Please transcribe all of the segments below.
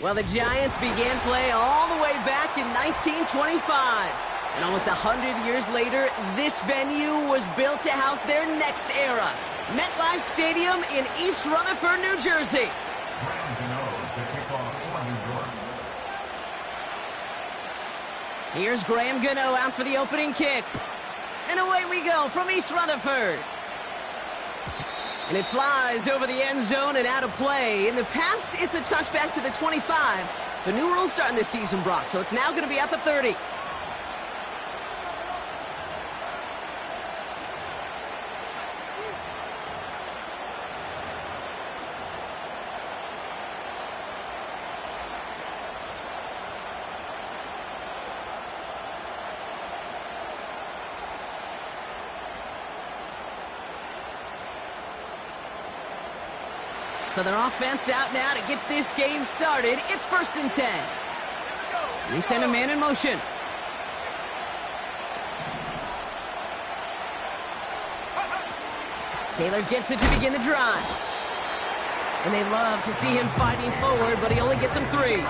Well, the Giants began play all the way back in 1925. And almost 100 years later, this venue was built to house their next era. MetLife Stadium in East Rutherford, New Jersey. Here's Graham Gano out for the opening kick. And away we go from East Rutherford. And it flies over the end zone and out of play. In the past, it's a touchback to the 25. The new rules starting this season, Brock, so it's now going to be at the 30. So their offense out now to get this game started. It's 1st and 10. They send a man in motion. Taylor gets it to begin the drive. And they love to see him fighting forward, but he only gets him 3.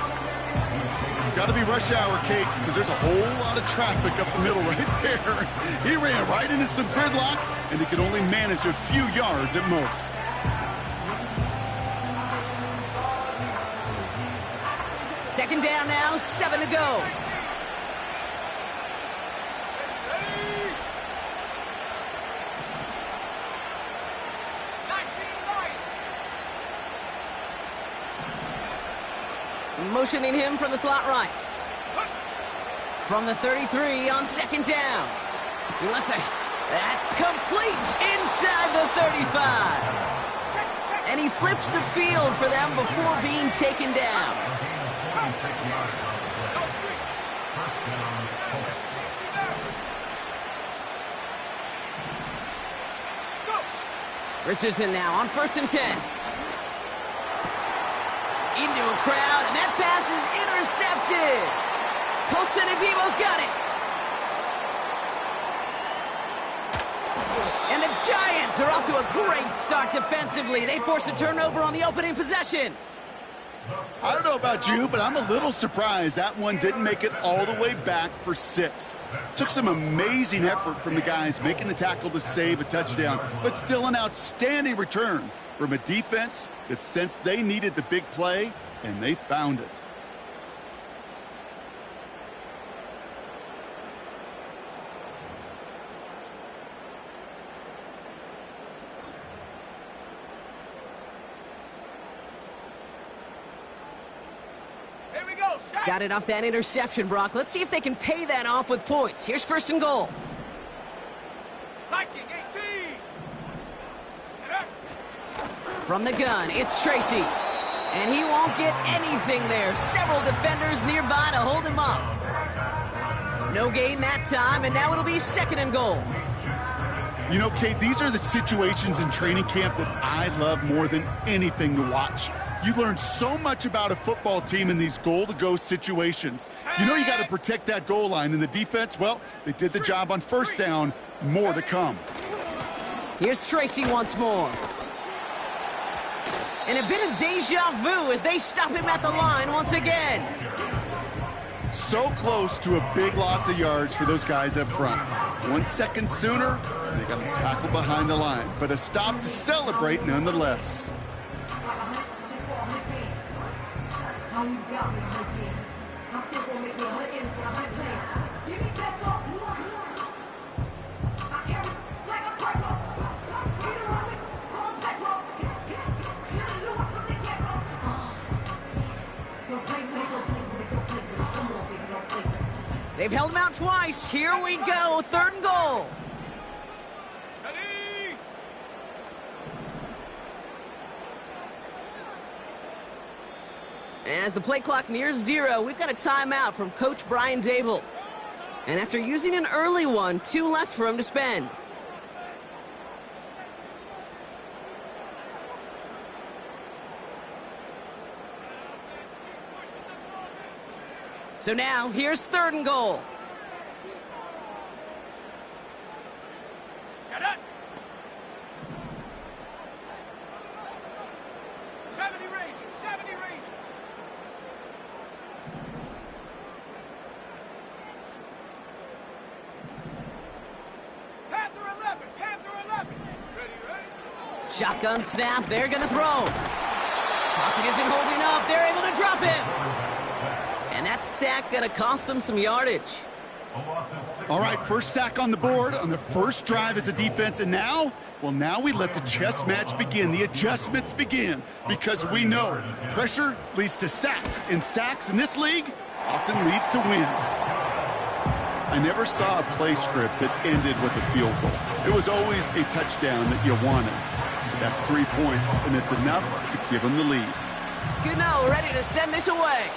Got to be rush hour, Kate, because there's a whole lot of traffic up the middle right there. He ran right into some gridlock, and he could only manage a few yards at most. Second down now, 7 to go. Motioning him from the slot right. From the 33 on 2nd down. That's complete inside the 35. And he flips the field for them before being taken down. Richardson now on 1st and 10. Into a crowd, and that pass is intercepted. Colson Adebo's got it. And the Giants are off to a great start defensively. They forced a turnover on the opening possession. I don't know about you, but I'm a little surprised that one didn't make it all the way back for 6. Took some amazing effort from the guys making the tackle to save a touchdown, but still an outstanding return from a defense that sensed they needed the big play, and they found it. Got it off that interception, Brock. Let's see if they can pay that off with points. Here's 1st and goal. Viking 18. From the gun, it's Tracy. And he won't get anything there. Several defenders nearby to hold him up. No gain that time, and now it'll be 2nd and goal. You know, Kate, these are the situations in training camp that I love more than anything to watch. You learn so much about a football team in these goal-to-go situations. You know you got to protect that goal line, and the defense, well, they did the job on 1st down. More to come. Here's Tracy once more. And a bit of deja vu as they stop him at the line once again. So close to a big loss of yards for those guys up front. 1 second sooner, they got a tackle behind the line, but a stop to celebrate nonetheless. They've held him out twice. Here we go, 3rd and goal. As the play clock nears 0, we've got a timeout from Coach Brian Dable. And after using an early one, 2 left for him to spend. So now, here's 3rd and goal. Shotgun snap, they're going to throw. Pocket isn't holding up, they're able to drop him. And that sack going to cost them some yardage. All right, first sack on the board on the first drive as a defense, and now, well, now we let the chess match begin, the adjustments begin, because we know pressure leads to sacks, and sacks in this league often leads to wins. I never saw a play script that ended with a field goal. It was always a touchdown that you wanted. That's 3 points, and it's enough to give them the lead. Gano ready to send this away.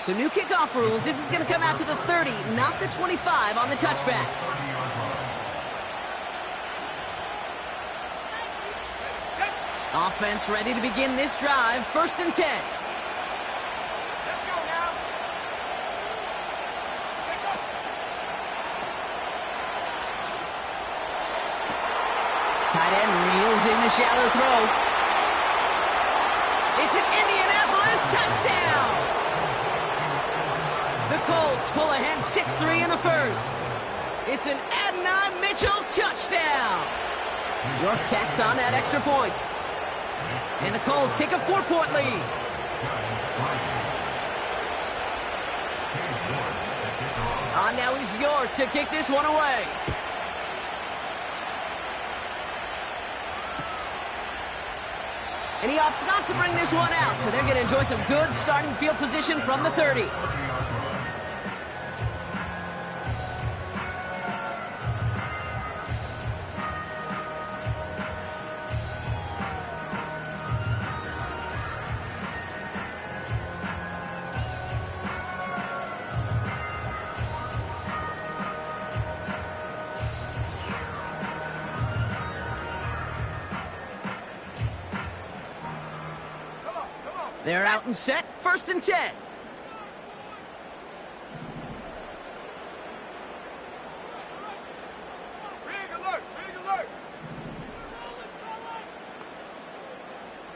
So new kickoff rules. This is going to come out to the 30, not the 25 on the touchback. Offense ready to begin this drive. 1st and 10. Tight end reels in the shallow throw. It's an Indianapolis touchdown. The Colts pull ahead 6-3 in the first. It's an Adonai Mitchell touchdown. York tacks on that extra point. And the Colts take a 4-point lead. On now is York to kick this one away. And he opts not to bring this one out, so they're going to enjoy some good starting field position from the 30. They're out and set, 1st and 10. Big alert, big alert.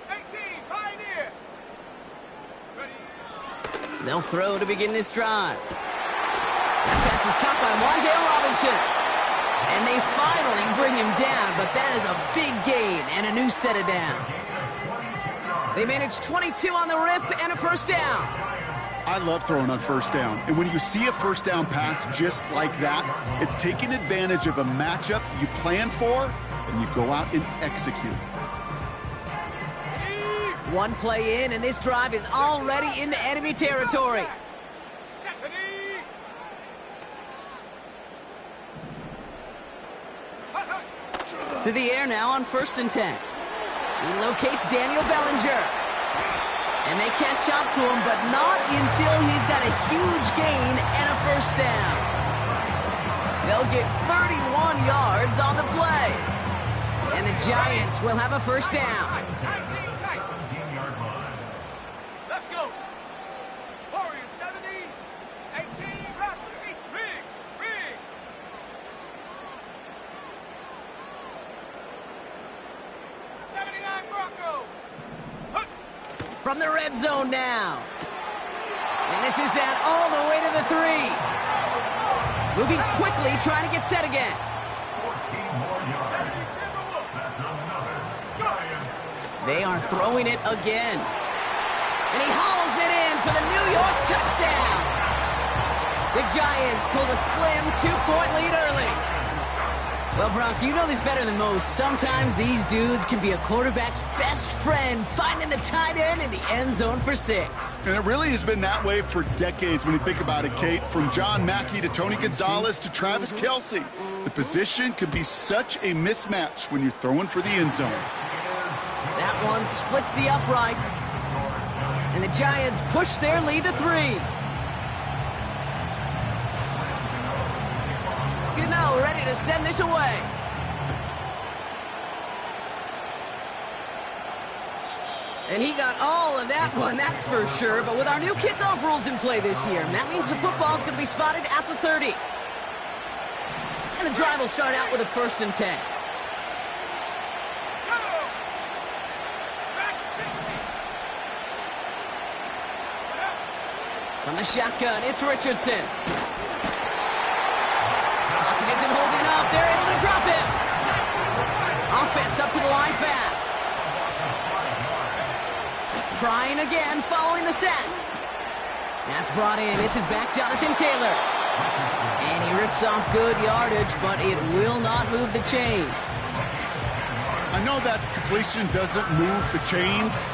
18, Pioneer. Ready. They'll throw to begin this drive. That pass is caught by Wan'Dale Robinson. And they finally bring him down, but that is a big gain and a new set of downs. They managed 22 on the rip and a 1st down. I love throwing on 1st down. And when you see a 1st down pass just like that, it's taking advantage of a matchup you plan for, and you go out and execute. One play in, and this drive is already into enemy territory. To the air now on 1st and 10. He locates Daniel Bellinger. And they catch up to him, but not until he's got a huge gain and a 1st down. They'll get 31 yards on the play. And the Giants will have a 1st down. 17-yard line. Let's go. Warriors 70, 18, Riggs. 79 Bronco. From the red zone now. And this is down all the way to the 3. Moving quickly, trying to get set again. 14 more yards. They are throwing it again. And he hauls it in for the New York touchdown. The Giants hold a slim 2-point lead early. Well, Brock, you know this better than most. Sometimes these dudes can be a quarterback's best friend, finding the tight end in the end zone for 6. And it really has been that way for decades when you think about it, Kate. From John Mackey to Tony Gonzalez to Travis Kelce. The position can be such a mismatch when you're throwing for the end zone. That one splits the uprights. And the Giants push their lead to 3. Gano ready to send this away. And he got all of that one, that's for sure. But with our new kickoff rules in play this year, that means the football's going to be spotted at the 30. And the drive will start out with a 1st and 10. From the shotgun, it's Richardson. Pocket isn't holding up. They're able to drop him. defense up to the line fast. Trying again, following the sack. That's brought in. It's his back, Jonathan Taylor. And he rips off good yardage, but it will not move the chains. I know that completion doesn't move the chains,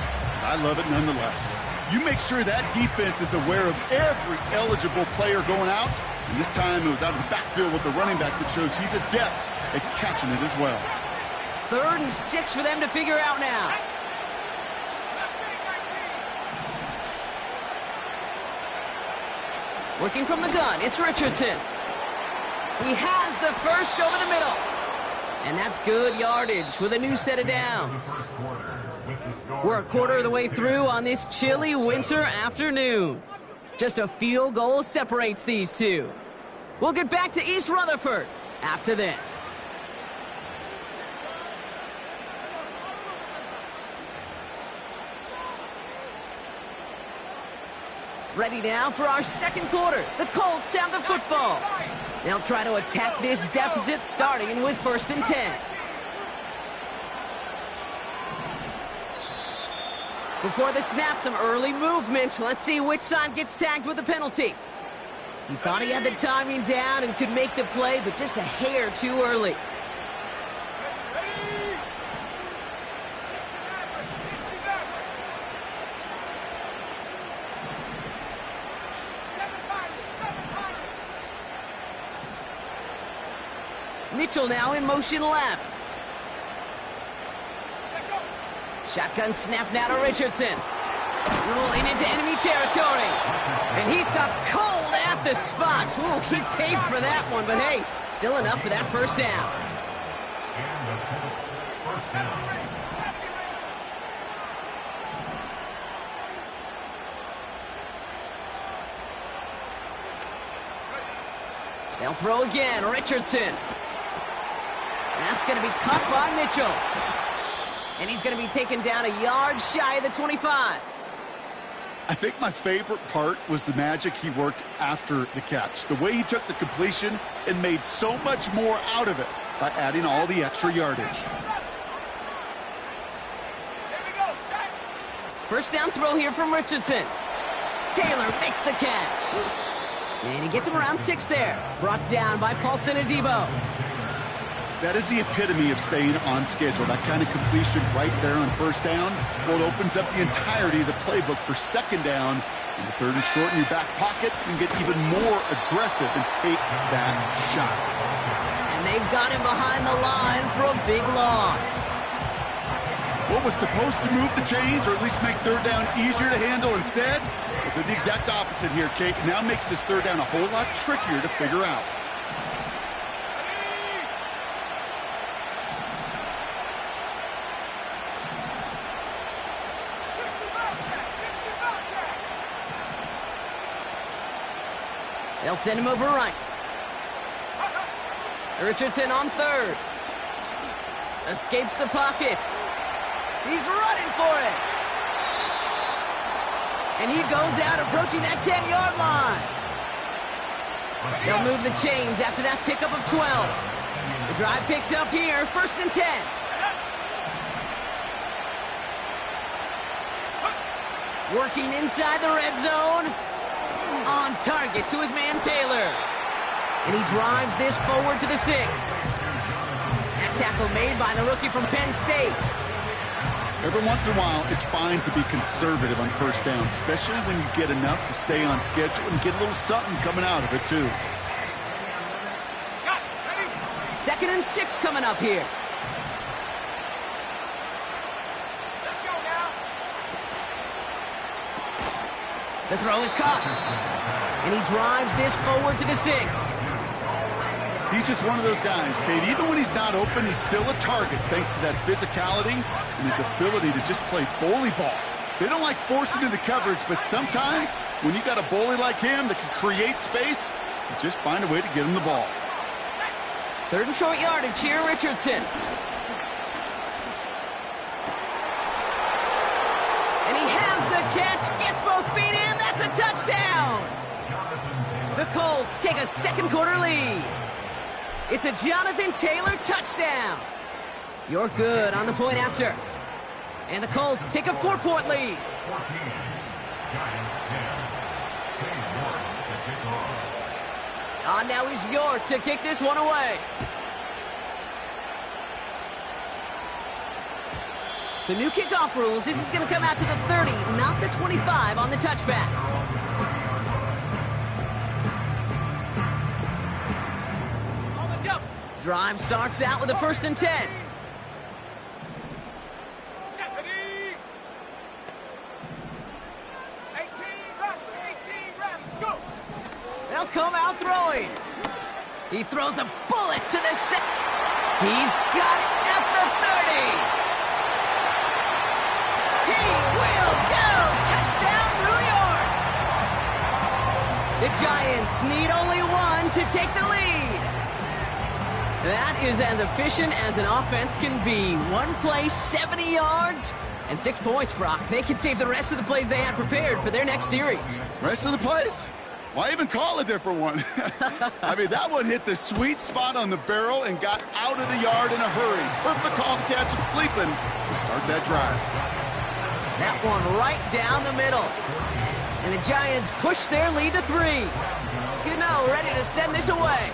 but I love it nonetheless. You make sure that defense is aware of every eligible player going out, and this time it was out of the backfield with the running back that shows he's adept at catching it as well. 3rd and 6 for them to figure out now. Working from the gun, it's Richardson. He has the first over the middle. And that's good yardage with a new set of downs. We're a quarter of the way through on this chilly winter afternoon. Just a field goal separates these two. We'll get back to East Rutherford after this. Ready now for our second quarter. The Colts have the football. They'll try to attack this deficit starting with 1st and 10. Before the snap, some early movement. Let's see which side gets tagged with the penalty. He thought he had the timing down and could make the play, but just a hair too early. Mitchell now in motion left. Shotgun snap now to Richardson. Rolling into enemy territory. And he stopped cold at the spot. Ooh, he paid for that one, but hey, still enough for that first down. They'll throw again, Richardson. That's going to be caught by Mitchell. And he's going to be taken down a yard shy of the 25. I think my favorite part was the magic he worked after the catch. The way he took the completion and made so much more out of it by adding all the extra yardage. First down throw here from Richardson. Taylor makes the catch. And he gets him around 6 there. Brought down by Paulson Adebo. That is the epitome of staying on schedule. That kind of completion right there on first down. Well, it opens up the entirety of the playbook for second down. And the 3rd and short in your back pocket, you can get even more aggressive and take that shot. And they've got him behind the line for a big loss. What was supposed to move the chains, or at least make 3rd down easier to handle instead, it did the exact opposite here, Kate. Now makes this 3rd down a whole lot trickier to figure out. They'll send him over right. Richardson on 3rd. Escapes the pocket. He's running for it. And he goes out approaching that 10-yard line. They'll move the chains after that pickup of 12. The drive picks up here, 1st and 10. Working inside the red zone. On target to his man Taylor. And he drives this forward to the 6. That tackle made by the rookie from Penn State. Every once in a while, it's fine to be conservative on first down, especially when you get enough to stay on schedule and get a little something coming out of it, too. 2nd and 6 coming up here. Let's go now. The throw is caught. And he drives this forward to the 6. He's just one of those guys, Kate. Even when he's not open, he's still a target thanks to that physicality and his ability to just play bully ball. They don't like forcing into coverage, but sometimes when you got a bully like him that can create space, you just find a way to get him the ball. 3rd and short yardage here, Richardson. And he has the catch, gets both feet in, that's a touchdown! The Colts take a second quarter lead. It's a Jonathan Taylor touchdown. You're good on the point after. And the Colts take a 4-point lead. Now he's York to kick this one away. So new kickoff rules. This is going to come out to the 30, not the 25 on the touchback. Drive starts out with a 1st and 10. They'll come out throwing. He throws a bullet to the set. He's got it at the 30. He will go. Touchdown, New York. The Giants need only one to take the lead. That is as efficient as an offense can be. One play, 70 yards, and 6 points, Brock. They can save the rest of the plays they had prepared for their next series. Rest of the plays? Why even call a different one? I mean, that one hit the sweet spot on the barrel and got out of the yard in a hurry. Perfect call to catch him sleeping to start that drive. That one right down the middle. And the Giants push their lead to 3. Gano ready to send this away.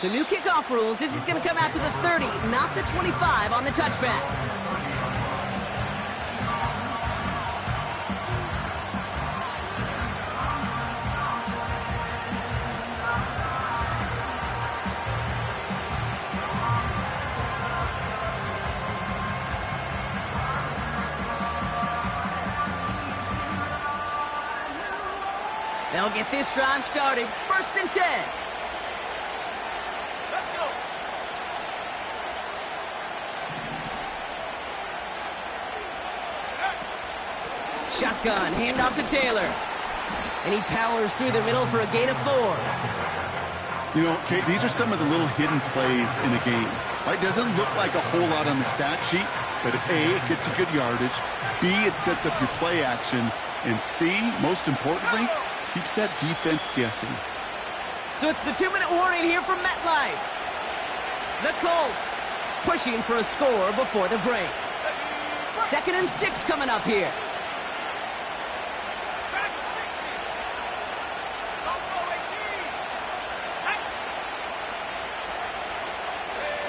So new kickoff rules. This is going to come out to the 30, not the 25 on the touchback. They'll get this drive started. 1st and 10. Let's go. Shotgun, handoff to Taylor. And he powers through the middle for a gain of 4. You know, Kate, these are some of the little hidden plays in a game. Right? Doesn't look like a whole lot on the stat sheet, but A, it gets a good yardage. B, it sets up your play action. And C, most importantly, keeps that defense guessing. So it's the 2-minute warning here from MetLife. The Colts pushing for a score before the break. 2nd and 6 coming up here.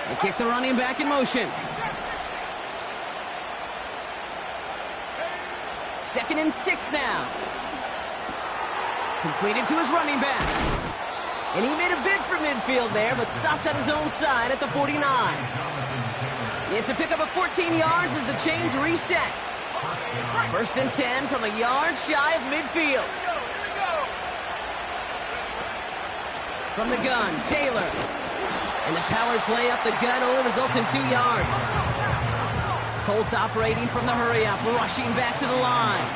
They kick the running back in motion. 2nd and 6 now. Completed to his running back. And he made a bid for midfield there, but stopped on his own side at the 49. It's a pickup of 14 yards as the chains reset. 1st and 10 from a yard shy of midfield. From the gun, Taylor. And the power play up the gut only results in 2 yards. Colts operating from the hurry-up, rushing back to the line.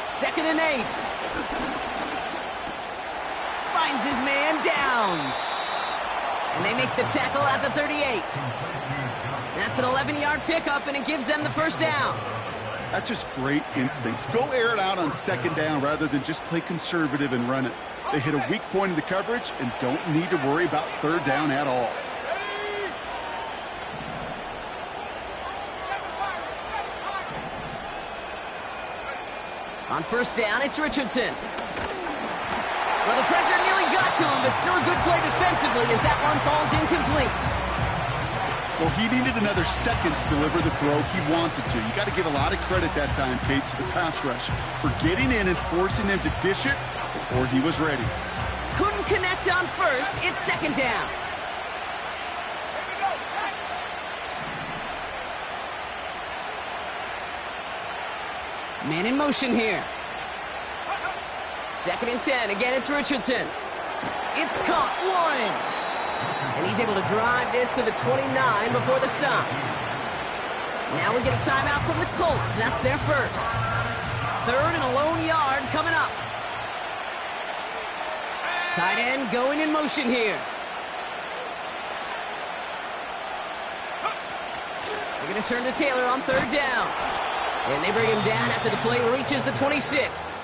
Second and 8. Finds his man, Downs. And they make the tackle at the 38. That's an 11-yard pickup, and it gives them the 1st down. That's just great instincts. Go air it out on 2nd down rather than just play conservative and run it. They hit a weak point in the coverage and don't need to worry about 3rd down at all. On 1st down, it's Richardson. Well, the pressure nearly got to him, but still a good play defensively as that one falls incomplete. Well, he needed another second to deliver the throw he wanted to. You got to give a lot of credit that time, Kate, to the pass rush for getting in and forcing him to dish it before he was ready. Couldn't connect on 1st. It's 2nd down. Man in motion here. 2nd and 10. Again, it's Richardson. It's caught. 1. And he's able to drive this to the 29 before the stop. Now we get a timeout from the Colts. That's their 1st. 3rd and a lone yard coming up. Tight end going in motion here. They're going to turn to Taylor on third down. And they bring him down after the play reaches the 26.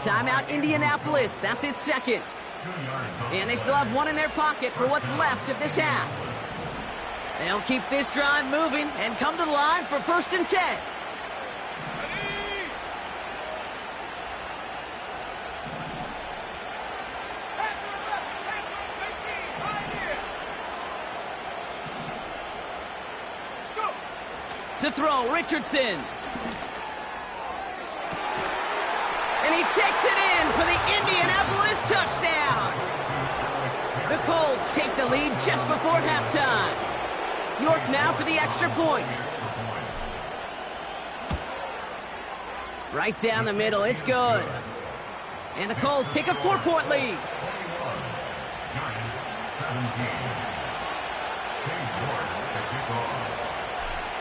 Timeout Indianapolis. That's its second. And they still have one in their pocket for what's left of this half. They'll keep this drive moving and come to the line for 1st and 10. To throw, Richardson. And he takes it in for the Indianapolis touchdown. The Colts take the lead just before halftime. York now for the extra point. Right down the middle, it's good. And the Colts take a 4-point lead.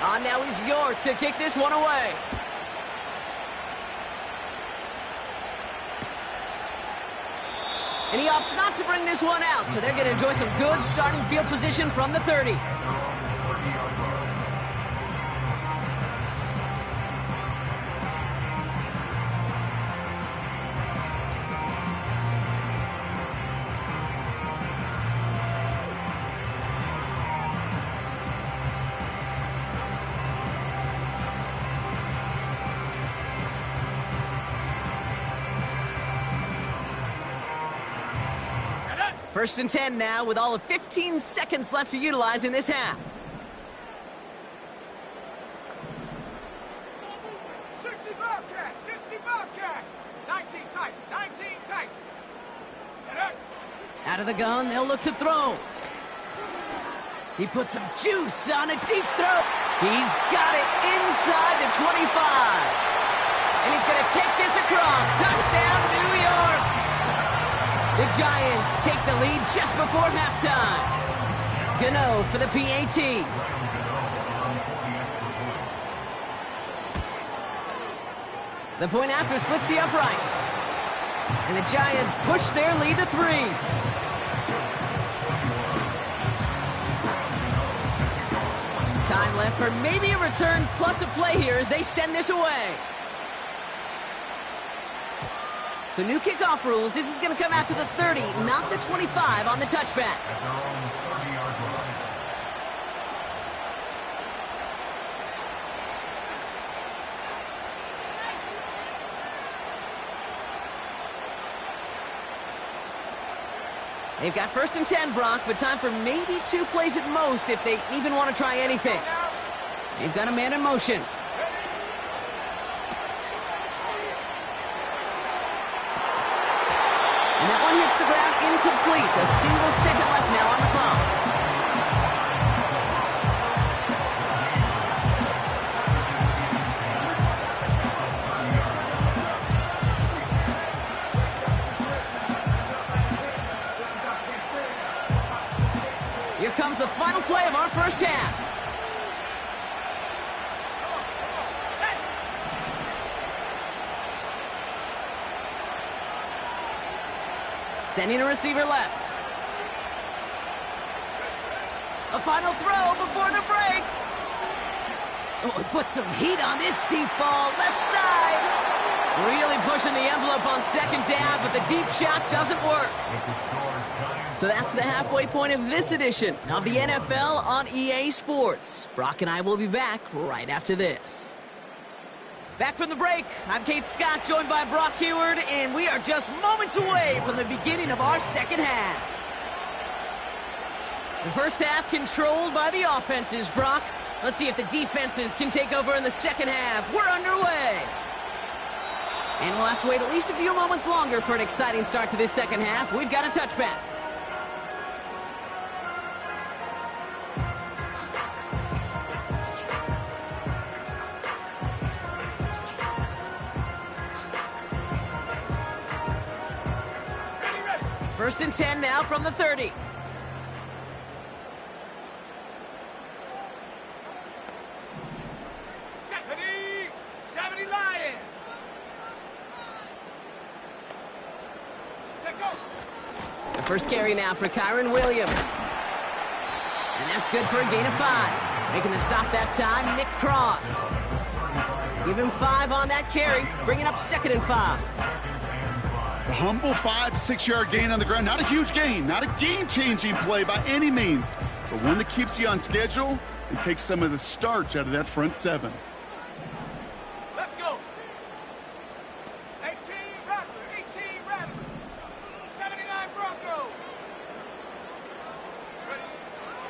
On now is York to kick this one away. And he opts not to bring this one out, so they're going to enjoy some good starting field position from the 30. First and 10 now with all of 15 seconds left to utilize in this half. 60 Bobcat, 60 Bobcat. 19 tight, 19 tight. Out of the gun, they'll look to throw. He puts some juice on a deep throw. He's got it inside the 25. And he's going to take this across. Touchdown, New York. The Giants take the lead just before halftime. Gano for the PAT. The point after splits the uprights. And the Giants push their lead to 3. Time left for maybe a return plus a play here as they send this away. So new kickoff rules. This is going to come out to the 30, not the 25 on the touchback. They've got 1st and 10, Brock, but time for maybe 2 plays at most if they even want to try anything. They've got a man in motion. And that one hits the ground incomplete. A single second left now on the clock. Here comes the final play of our first half. Sending a receiver left. A final throw before the break. Oh, he put some heat on this deep ball. Left side. Really pushing the envelope on 2nd down, but the deep shot doesn't work. So that's the halfway point of this edition of the NFL on EA Sports. Brock and I will be back right after this. Back from the break, I'm Kate Scott, joined by Brock Huard, and we are just moments away from the beginning of our second half. The first half controlled by the offenses, Brock. Let's see if the defenses can take over in the second half. We're underway. And we'll have to wait at least a few moments longer for an exciting start to this second half. We've got a touchback. First and 10 now from the 30. The first carry now for Kyron Williams. And that's good for a gain of 5. Making the stop that time, Nick Cross. Give him 5 on that carry, bringing up 2nd and 5. A humble 5 to 6 yard gain on the ground. Not a huge gain, not a game-changing play by any means, but one that keeps you on schedule and takes some of the starch out of that front 7. Let's go. 18 Rattler, 18 Rattler. 79 Broncos.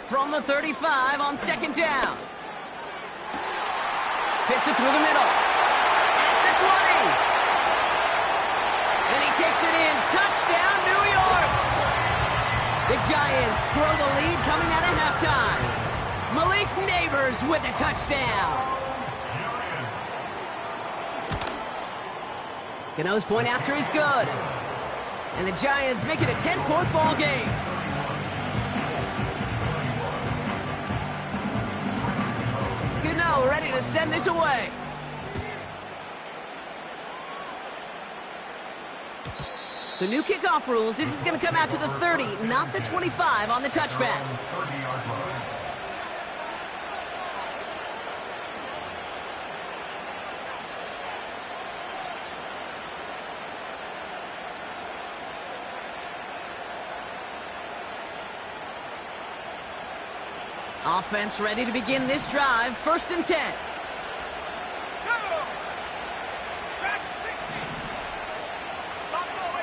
From the 35 on 2nd down. Fits it through the middle. At the 20. Then he takes it in. Touchdown, New York. The Giants grow the lead coming out of halftime. Malik Neighbors with a touchdown. Gano's point after is good. And the Giants make it a 10-point ball game. Gano ready to send this away. So new kickoff rules. This is going to come out to the 30, not the 25 on the touchback. Offense ready to begin this drive. 1st and 10. Go! Back 60. Buffalo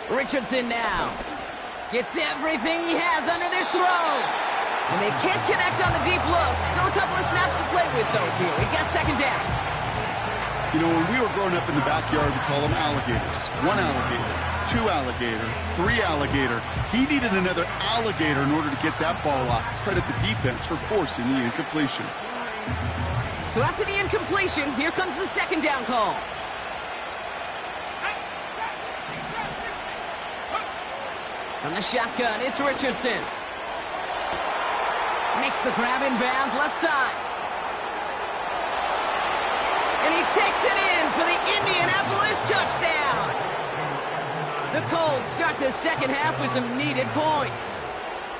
18. Richardson now. Gets everything he has under this throw. And they can't connect on the deep look. Still a couple of snaps to play with, though, here. We got 2nd down. You know, when we were growing up in the backyard, we call them alligators. 1 alligator, 2 alligator, 3 alligator. He needed another alligator in order to get that ball off. Credit the defense for forcing the incompletion. So after the incompletion, here comes the 2nd down call. From the shotgun, it's Richardson. Makes the grab in bounds, left side. And he takes it in for the Indianapolis touchdown. The Colts start the 2nd half with some needed points.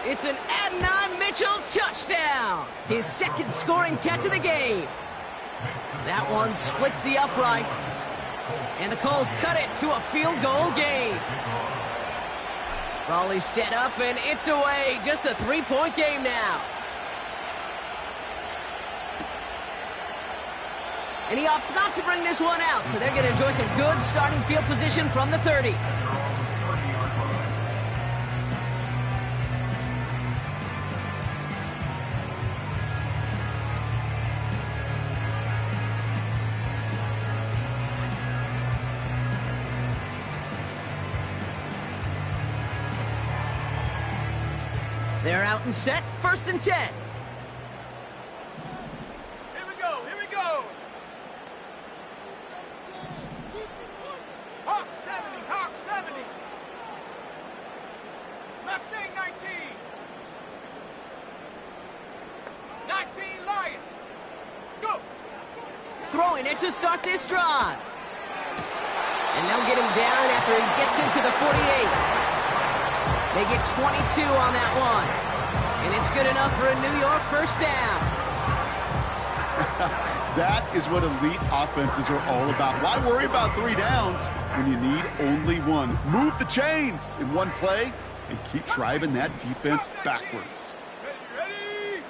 It's an Adonai Mitchell touchdown. His 2nd scoring catch of the game. That one splits the uprights. And the Colts cut it to a field goal game. Raleigh set up and it's away. Just a 3-point game now. And he opts not to bring this one out, so they're going to enjoy some good starting field position from the 30. They're out and set, 1st and 10. Here we go, here we go. Hawk 70, Hawk 70. Mustang 19. 19 Lion. Go. Throwing it to start this drive. And they'll get him down after he gets into the 48. They get 22 on that one. And it's good enough for a New York 1st down. That is what elite offenses are all about. Why worry about 3 downs when you need only 1? Move the chains in one play and keep driving that defense backwards. Ready?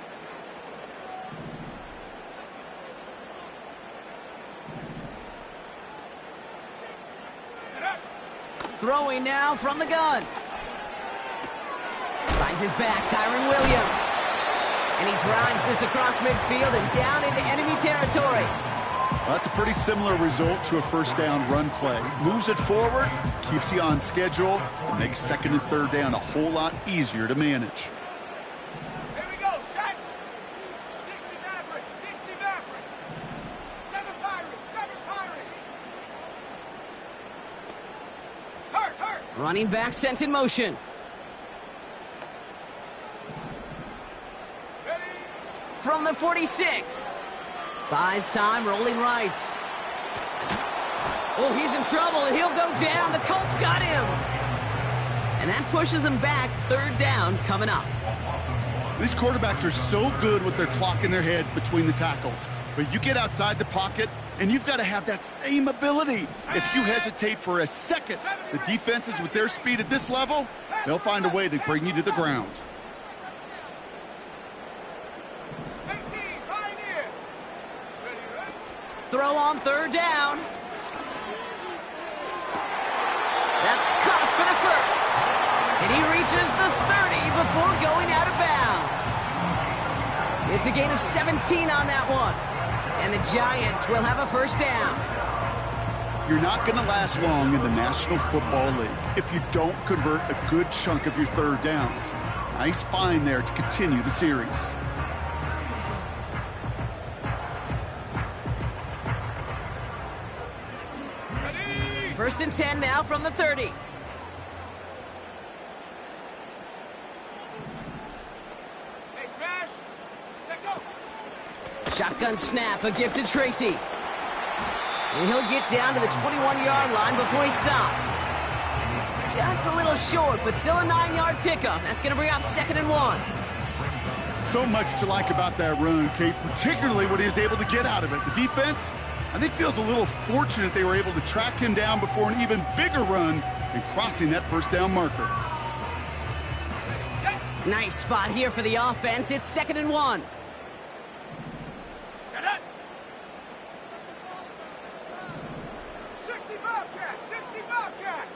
Throwing now from the gun. Finds his back, Kyron Williams. And he drives this across midfield and down into enemy territory. Well, that's a pretty similar result to a 1st down run play. Moves it forward, keeps you on schedule, and makes 2nd and 3rd down a whole lot easier to manage. Here we go, set. 60 Maverick, 60 Maverick. 7 Pirates, 7 Pirates. Hurt. Running back sent in motion. From the 46. Buys time, rolling right. Oh, he's in trouble, and he'll go down. The Colts got him. And And that pushes them back. Third down coming up. These quarterbacks are so good with their clock in their head between the tackles. But you get outside the pocket, and you've got to have that same ability. If you hesitate for a second, the defenses with their speed at this level, they'll find a way to bring you to the ground. 18, Pioneer. Ready. Throw on third down. That's caught for the first. And he reaches the 30 before going out of bounds. It's a gain of 17 on that one. And the Giants will have a first down. You're not going to last long in the National Football League if you don't convert a good chunk of your third downs. Nice find there to continue the series. Ready. First and 10 now from the 30. Hey, smash. Set go. Shotgun snap, a gift to Tracy. And he'll get down to the 21-yard line before he stopped. Just a little short, but still a 9-yard pickup. That's going to bring up 2nd and 1. So much to like about that run, Kate, particularly what he was able to get out of it. The defense, I think, feels a little fortunate they were able to track him down before an even bigger run and crossing that first down marker. Set. Nice spot here for the offense. It's 2nd and 1. Set it. 60 Bobcat. 60 Bobcat.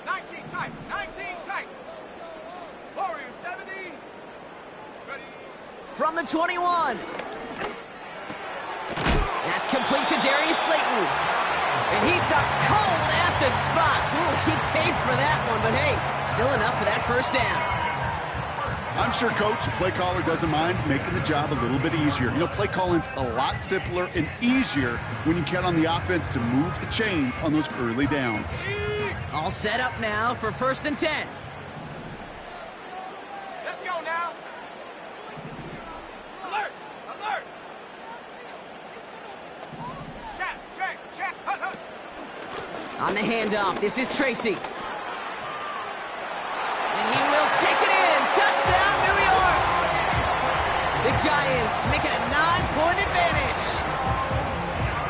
19 tight. 19 tight. Warrior 70. Ready. From the 21. That's complete to Darius Slayton. And he stopped cold at the spot. Ooh, he paid for that one, but hey, still enough for that first down. I'm sure Coach, the play caller, doesn't mind making the job a little bit easier. You know, play calling's a lot simpler and easier when you count on the offense to move the chains on those early downs. All set up now for 1st and 10. Let's go now. Alert. Alert. Check. Check. Check. Hut, hut. On the handoff, this is Tracy. And he will take it in. Touchdown, New York. The Giants make it a 9-point advantage.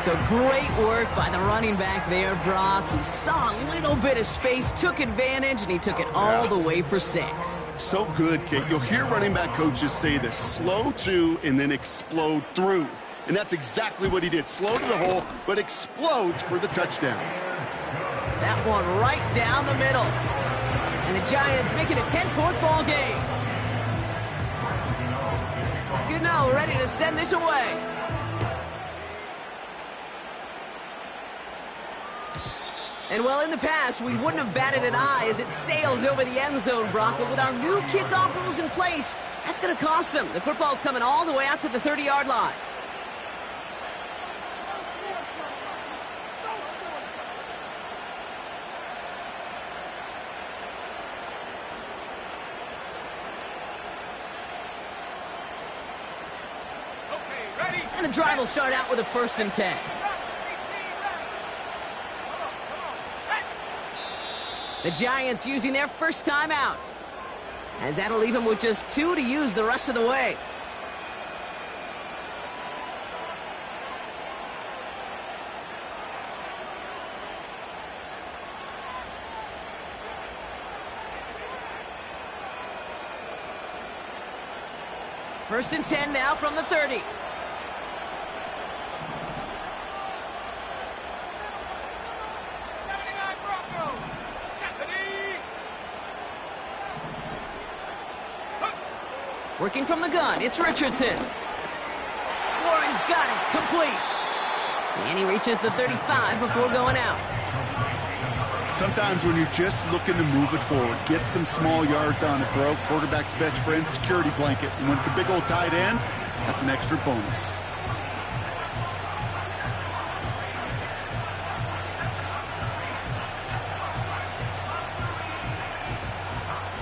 So great work by the running back there, Brock. He saw a little bit of space, took advantage, and he took it all the way for 6. So good, Kate. You'll hear running back coaches say this: slow to and then explode through. And that's exactly what he did. Slow to the hole, but explodes for the touchdown. That one right down the middle. And the Giants make it a 10-point ball game. Gano ready to send this away. And well, in the past, we wouldn't have batted an eye as it sails over the end zone, Brock. But with our new kickoff rules in place, that's going to cost them. The football's coming all the way out to the 30-yard line. Okay, ready. And the drive will start out with a 1st and 10. 18 left. Come on. Set. The Giants using their first time out, as that'll leave them with just 2 to use the rest of the way. First and 10 now from the 30. 79 Broncos. Stephanie. Working from the gun, it's Richardson. Warren's got it, complete. And he reaches the 35 before going out. Sometimes when you're just looking to move it forward, get some small yards on the throw, quarterback's best friend, security blanket. And when it's a big old tight end, that's an extra bonus.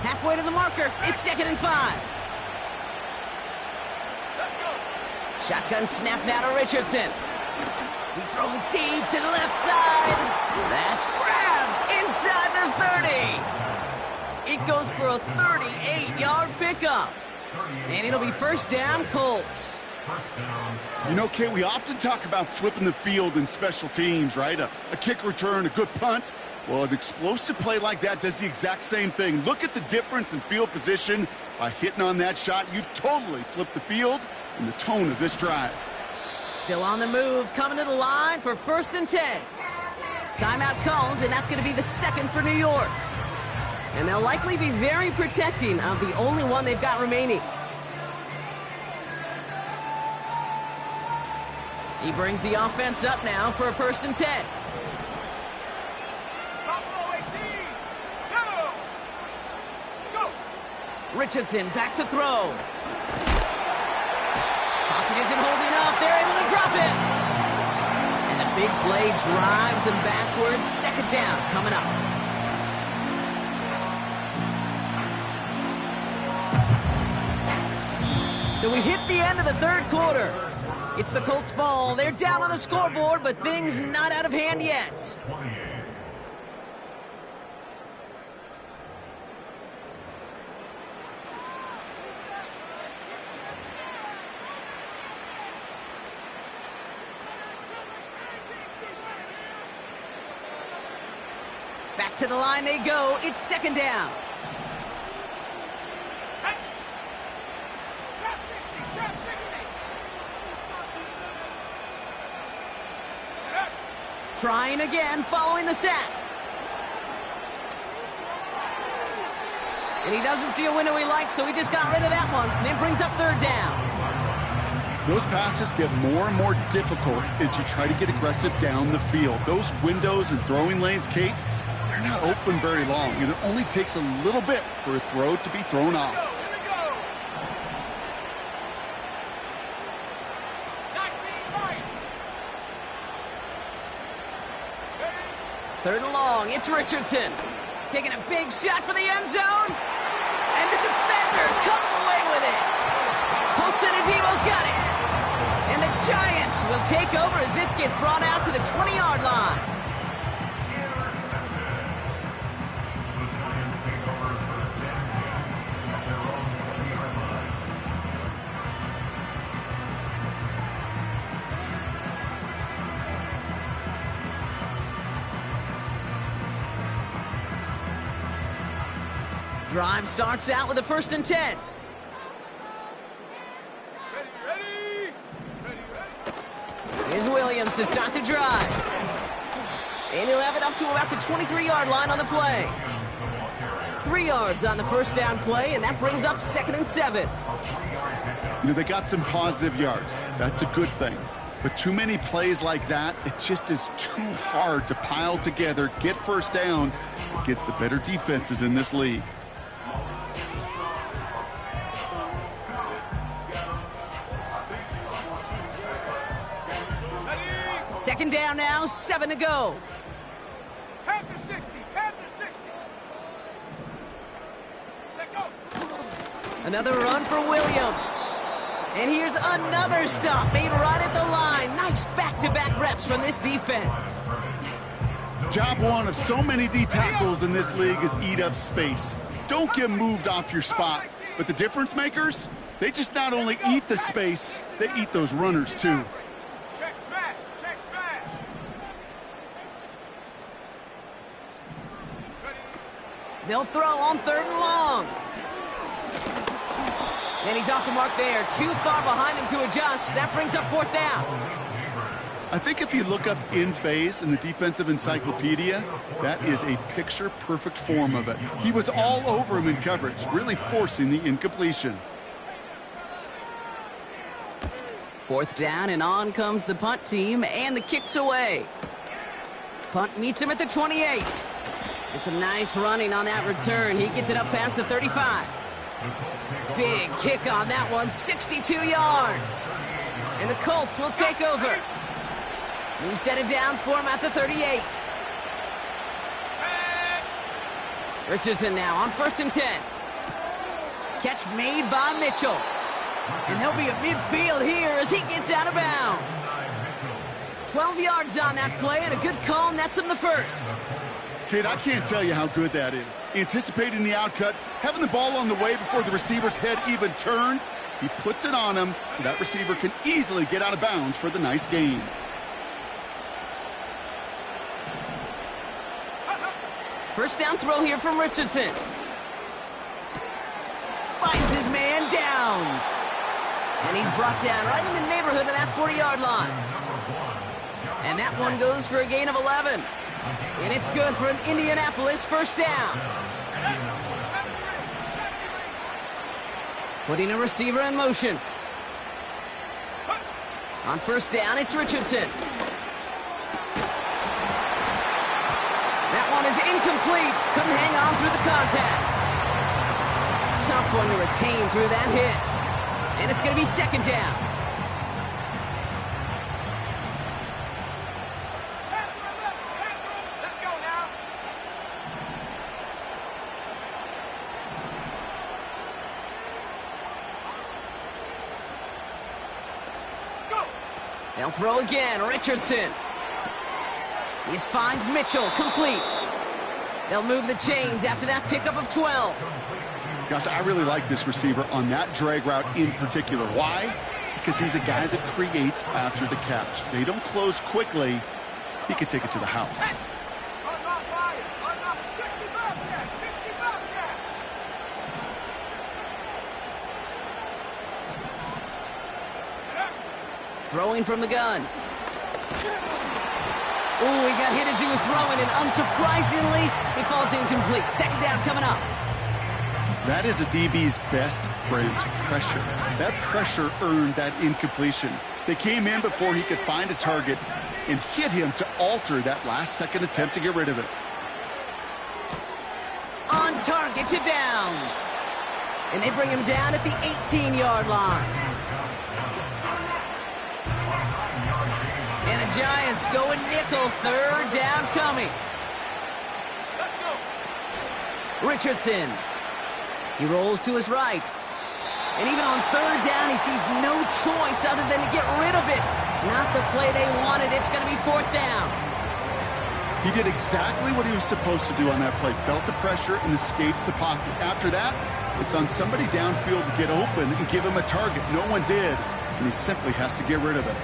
Halfway to the marker, it's 2nd and 5. Let's go. Shotgun snap now to Richardson. He's throwing deep to the left side. That's grabbed inside the 30. It goes for a 38-yard pickup. And it'll be first down, Colts. You know, Kate, we often talk about flipping the field in special teams, right? A kick return, a good punt. Well, an explosive play like that does the exact same thing. Look at the difference in field position. By hitting on that shot, you've totally flipped the field and the tone of this drive. Still on the move, coming to the line for 1st and 10. Timeout called, and that's going to be the second for New York. And they'll likely be very protecting of the only one they've got remaining. He brings the offense up now for a 1st and 10. Buffalo 18. Go. Go. Richardson back to throw. Pocket isn't holding up. They're able to drop it. And the big play drives them backwards. Second down coming up. So we hit the end of the 3rd quarter. It's the Colts ball. They're down on the scoreboard, but things not out of hand yet. Back to the line they go. It's second down. Trap 60. Trap 60. Trying again following the sack. And he doesn't see a window he likes, so he just got rid of that one. And it brings up 3rd down. Those passes get more and more difficult as you try to get aggressive down the field. Those windows and throwing lanes, Kate, they're not open very long, and it only takes a little bit for a throw to be thrown off. Here we go. 19 right. 3rd and long, it's Richardson. Taking a big shot for the end zone. And the defender comes away with it. Colson Adebo's got it. And the Giants will take over as this gets brought out to the 20-yard line. Drive starts out with a 1st and 10. Ready. Here's Williams to start the drive. And he'll have it up to about the 23-yard line on the play. 3 yards on the first down play, and that brings up 2nd and 7. You know, they got some positive yards. That's a good thing. But too many plays like that, it just is too hard to pile together, get first downs against the better defenses in this league. Second down now, 7 to go. Panther 60. Panther 60. Set go. Another run for Williams. And here's another stop made right at the line. Nice back-to-back reps from this defense. Job one of so many D tackles in this league is eat up space. Don't get moved off your spot. But the difference makers, they just not only eat the space, they eat those runners too. Check smash. Check smash. Ready. They'll throw on 3rd and long. And he's off the mark there. Too far behind him to adjust. That brings up 4th down. I think if you look up in phase in the defensive encyclopedia, that is a picture-perfect form of it. He was all over him in coverage, really forcing the incompletion. 4th down, and on comes the punt team, and the kick's away. Punt meets him at the 28. And some nice running on that return. He gets it up past the 35. Big kick on that one, 62 yards. And the Colts will take over. New set of downs for him at the 38. Richardson now on 1st and 10. Catch made by Mitchell. And they'll be at midfield here as he gets out of bounds. 12 yards on that play, and a good call nets him the first. Kid, I can't tell you how good that is. Anticipating the outcut, having the ball on the way before the receiver's head even turns, he puts it on him so that receiver can easily get out of bounds for the nice gain. First down throw here from Richardson. Finds his man, Downs. And he's brought down right in the neighborhood of that 40-yard line. And that one goes for a gain of 11. And it's good for an Indianapolis first down. Putting a receiver in motion. On first down, it's Richardson. That one is incomplete. Couldn't hang on through the contact. Tough one to retain through that hit. And it's going to be second down. Let's go now. Go. They'll throw again. Richardson. This finds Mitchell, complete. They'll move the chains after that pickup of 12. Gosh, I really like this receiver on that drag route in particular. Why? Because he's a guy that creates after the catch. They don't close quickly. He could take it to the house. Unlock fire. Unlock 60 Bobcat. 60 Bobcat. Throwing from the gun. Ooh, he got hit as he was throwing, and unsurprisingly, he falls incomplete. Second down coming up. That is a DB's best friend, pressure. That pressure earned that incompletion. They came in before he could find a target and hit him to alter that last-second attempt to get rid of it. On target to Downs. And they bring him down at the 18-yard line. And the Giants going nickel, third down coming. Let's go. Richardson. He rolls to his right. And even on third down, he sees no choice other than to get rid of it. Not the play they wanted. It's going to be fourth down. He did exactly what he was supposed to do on that play. Felt the pressure and escapes the pocket. After that, it's on somebody downfield to get open and give him a target. No one did, and he simply has to get rid of it.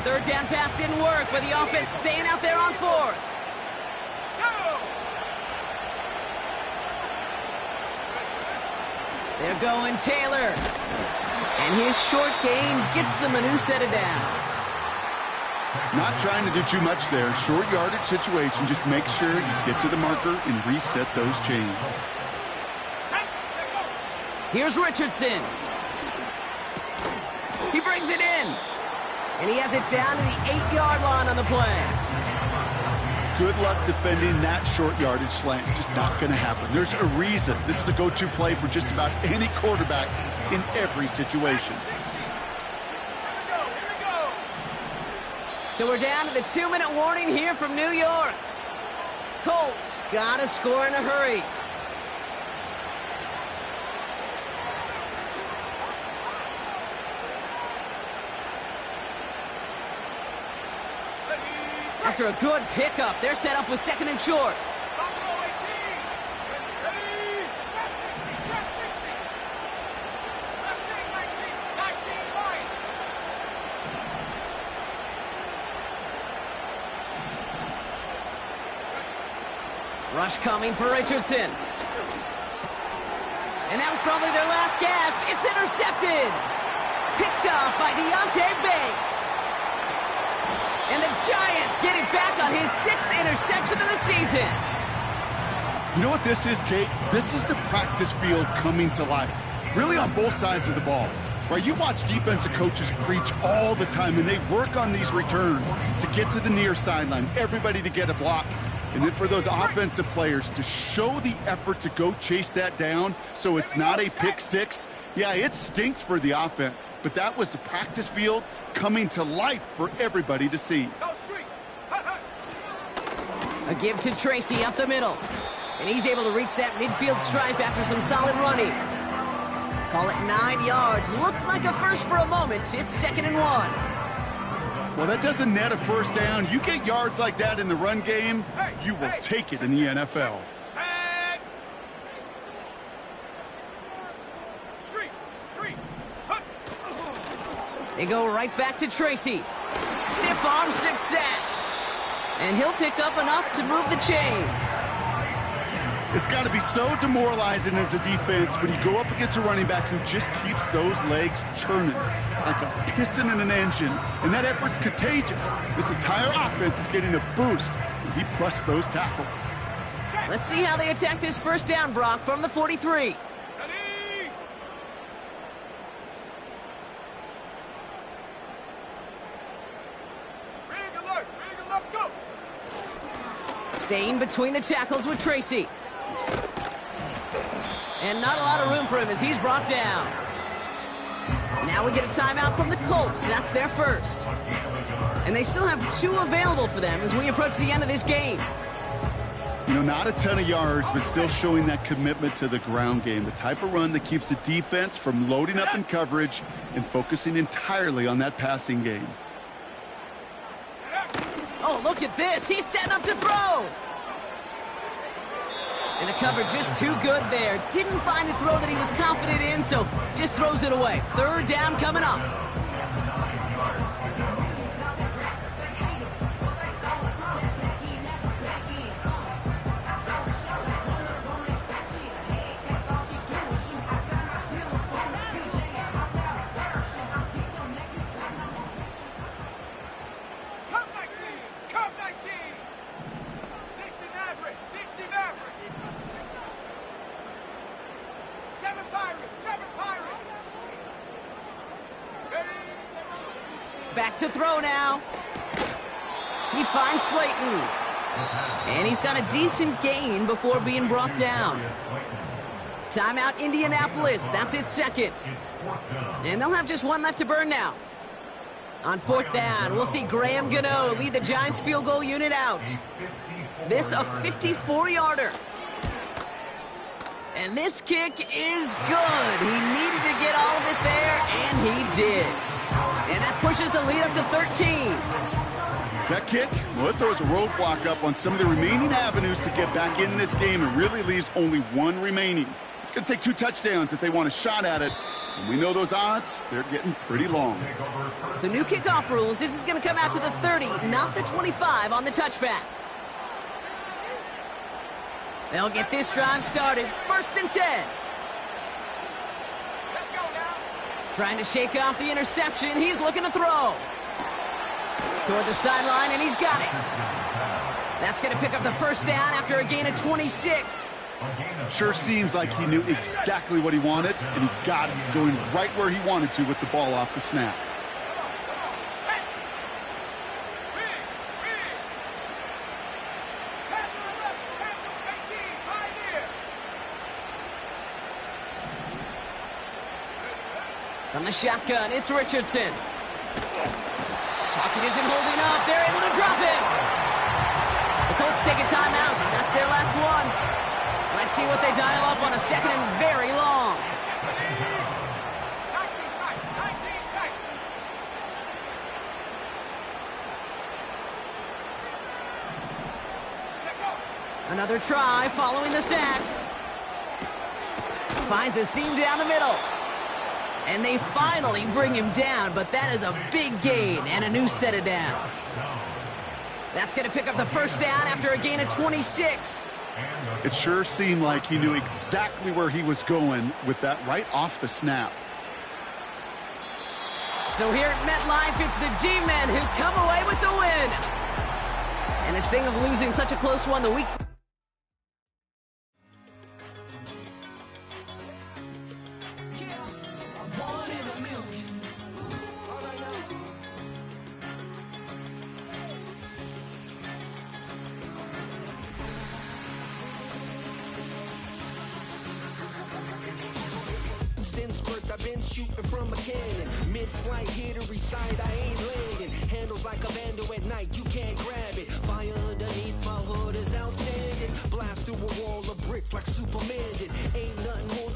Third down pass didn't work, but the offense staying out there on fourth. Go. They're going Taylor. And his short gain gets them a new set of downs. Not trying to do too much there. Short yardage situation. Just make sure you get to the marker and reset those chains. Here's Richardson. He brings it in. And he has it down to the 8-yard line on the play. Good luck defending that short yardage slant. Just not going to happen. There's a reason. This is a go-to play for just about any quarterback in every situation. Here we go. So we're down to the 2-minute warning here from New York. Colts got to score in a hurry. After a good pickup, they're set up with second and short. Buffalo 18. Ready. Trap 60. Trap 60. Left wing 19. 19 line. Rush coming for Richardson. And that was probably their last gasp. It's intercepted. Picked off by Deonte Banks. And the Giants get it back on his 6th interception of the season. You know what this is, Kate? This is the practice field coming to life. Really on both sides of the ball. Right, you watch defensive coaches preach all the time, and they work on these returns to get to the near sideline, everybody to get a block. And then for those offensive players to show the effort to go chase that down so it's not a pick six. Yeah, it stinks for the offense, but that was the practice field coming to life for everybody to see. Go street. A give to Tracy up the middle. And he's able to reach that midfield stripe after some solid running. Call it 9 yards. Looked like a first for a moment. It's 2nd and 1. Well, that doesn't net a first down. You get yards like that in the run game, you will take it in the NFL. Set. Street. Hunt. They go right back to Tracy. Stiff arm success. And he'll pick up enough to move the chains. It's got to be so demoralizing as a defense when you go up against a running back who just keeps those legs churning like a piston in an engine, and that effort's contagious. This entire offense is getting a boost when he busts those tackles. Let's see how they attack this first down, Brock, from the 43. Ready. Rig alert, go. Staying between the tackles with Tracy. And not a lot of room for him as he's brought down. Now we get a timeout from the Colts. That's their first. And they still have 2 available for them as we approach the end of this game. You know, not a ton of yards, but still showing that commitment to the ground game. The type of run that keeps the defense from loading up in coverage and focusing entirely on that passing game. Oh, look at this. He's setting up to throw. And the cover just too good there. Didn't find a throw that he was confident in, so just throws it away. 3rd down coming up. Come 19. 60 Maverick. 7 Pirates. Ready. Back to throw now. He finds Slayton. And he's got a decent gain before being brought down. Timeout Indianapolis. That's its 2nd. And they'll have just 1 left to burn now. On 4th down, we'll see Graham Gano lead the Giants field goal unit out. This a 54-yarder. And this kick is good. He needed to get all of it there, and he did. And that pushes the lead up to 13. That kick, well, it throws a roadblock up on some of the remaining avenues to get back in this game and really leaves only 1 remaining. It's going to take 2 touchdowns if they want a shot at it. And we know those odds, they're getting pretty long. So new kickoff rules. This is going to come out to the 30, not the 25 on the touchback. They'll get this drive started. 1st and 10. Let's go now. Trying to shake off the interception. He's looking to throw. Toward the sideline, and he's got it. That's going to pick up the 1st down after a gain of 26. Sure seems like he knew exactly what he wanted, and he got it going right where he wanted to with the ball off the snap. From the shotgun, it's Richardson. Pocket isn't holding up. They're able to drop him. The Colts take a timeout. That's their last one. Let's see what they dial up on a 2nd and very long. 19 tight. Another try following the sack. Finds a seam down the middle. And they finally bring him down, but that is a big gain and a new set of downs. That's going to pick up the 1st down after a gain of 26. It sure seemed like he knew exactly where he was going with that right off the snap. So here at MetLife, it's the G-Men who come away with the win. And this thing of losing such a close one the week. I've been shooting from a cannon. Mid-flight, here to recite, I ain't landing. Handles like a vandal at night, you can't grab it. Fire